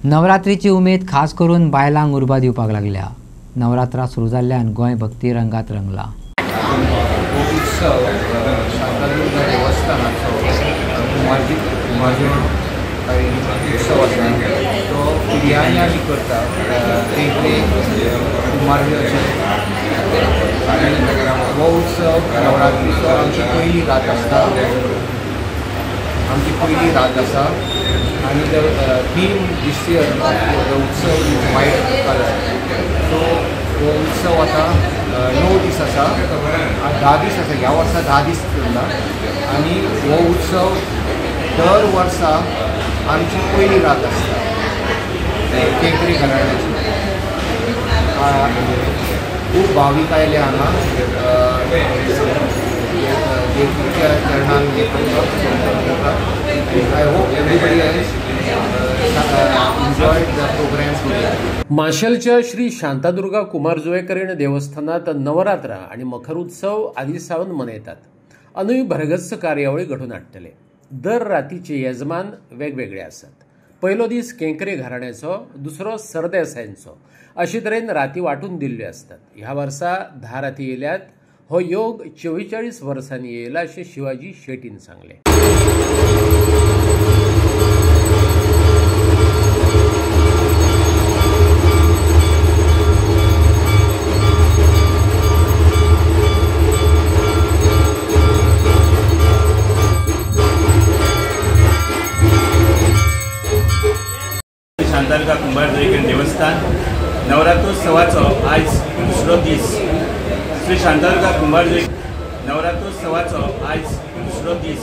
नवरात्रीची उमेद खास करून बायलांक उर्बा दिवपाक लागल्या। नवरात्रा सुरू जाल्ल्यान गोंय भक्ती रंगात रंगला। उत्सव शांतादुर्गा देवस्थानाचो काही उत्सव आसा तो बिर्याणी आमी करता वेगळे कुमारजी हो उत्सव नवरात्रीचो आमची पयली रात आसता आनी थीम दिस इयर द उत्सव इज वायट कलर। सो हो उत्सव आतां 9 दीस आसा, 10 दीस आसा, ह्या वर्सा 10 दीस चल्ला आनी हो उत्सव दर वर्सा आमची पयली रात आसता केंकरी घराण्याची। खूब भावीक आयले हांगा देवीच्या चरणान I hope everybody enjoyed the programmes. माशेलच्या श्री शांतादुर्गा कुमारजुंवेकरीण देवस्थानात नवरात्रा आणि मखर उत्सव आदी सावन मनयतात। अनूय भरगच्च कार्यावळी घडून हाडटले। दर रातीचे यजमान वेगवेगळे आसात। पयलो दीस केंकरे घराण्याचो, दुसरो सरदेसायांचो अशे तरेन राती वांटून दिल्ल्यो असतात। ह्या वर्सा 10 राती येयल्यात। हो योग 44 वर्सांनी येयला अशें शिवाजी शेटीन सांगले। शांतादुर्गा कुमारजुंवेकरीण देवस्थान नवरात्रोत्सवाचो आज दुसरो दीस। श्री शांतादुर्गा कुमारजुंवेकरीण नवरात्रोत्सवाचो आज दुसरो दीस।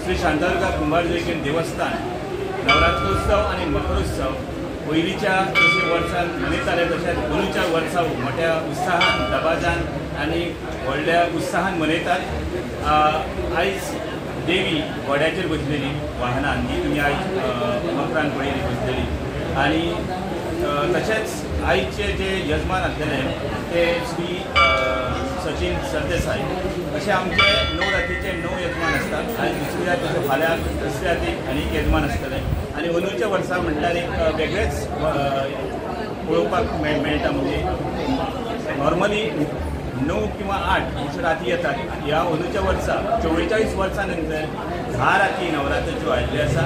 श्री शांतादुर्गा कुमारजुंवेकरीण देवस्थान नवरात्रोत्सव आणि मकरोत्सव पयलींच्या जशे वर्सान मनयताले तशेंच अंदूच्या वर्सा मोठ्या उत्साहान दबाजान आनी व्हडल्या उत्साहान मनयतात। आयज देवी घोड्याचेर बसलेली वाहनान जी तुमी आयज मकरान पळयली बसलेली आनी तशेंच आयचे जे यजमान आसलेले ते श्री सचिन सरदेसाय अशे आमचे 9 रातीचे 9 यजमान आसतात। आयज दुसरी रात तशें फाल्यां तिसरी रातीक आनीक यजमान आसतले आनी अंदूच्या वर्सा म्हणल्यार एक वेगळेच पळोवपाक मेळटा। म्हणजे नॉर्मली 9 किंवा 8 अशे राती येतात। ह्या अंदूच्या वर्सा 44 वर्सां नंतर 10 राती नवरात्रीच्यो आयिल्ल्यो आसा।